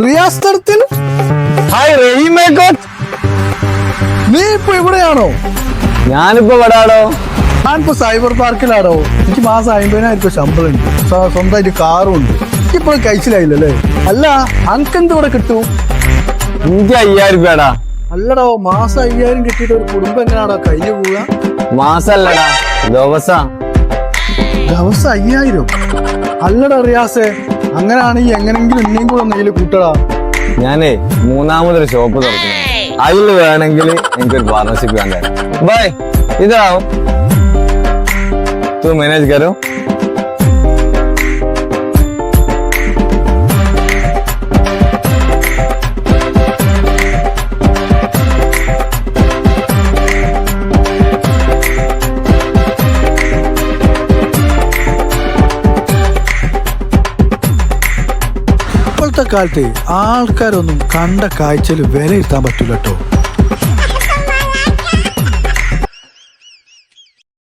റിയാസ് തടത്തിൽ ഹായ് റഹീമേക്കോ, നീ ഇപ്പൊ ഇവിടെയാണോ? ഞാനിപ്പോ വടാടോ. ഞാനിപ്പോ സൈബർ പാർക്കിലാടോ. എനിക്ക് മാസം 50,000 ശമ്പളം ഉണ്ട്, സ്വന്തമായിട്ട് കാറും ഉണ്ട്. ഇപ്പോഴും കഴിച്ചില്ലായില്ലല്ലേ? അല്ല, അനക്കെന്ത് ഇവിടെ കിട്ടും? എനിക്ക് 5,000 രൂപടാ. അല്ലടോ, മാസം 5,000 കിട്ടിയിട്ട് ഒരു കുടുംബം എങ്ങനെയാണോ കഴിഞ്ഞു പോവുക? മാസല്ലടാ, ദിവസം. ദിവസം 5,000? അല്ലടാ റിയാസേ, അങ്ങനെയാണെങ്കിൽ എങ്ങനെങ്കിലും എന്നെയും കൂടെ നെയ്യിൽ കൂട്ടടാ. ഞാനേ 3ാമതൊരു ഷോപ്പ് തുറക്കുന്നു. അതിൽ വേണമെങ്കിൽ എനിക്കൊരു പാർട്ണർഷിപ്പ് വേണ്ടേ. ബൈ, ഇതാവും तू मैनेज करो. ഇപ്പോഴത്തെ കാലത്ത് ആൾക്കാരൊന്നും കണ്ട കാഴ്ചയിൽ വിലയിരുത്താൻ പറ്റൂല കേട്ടോ.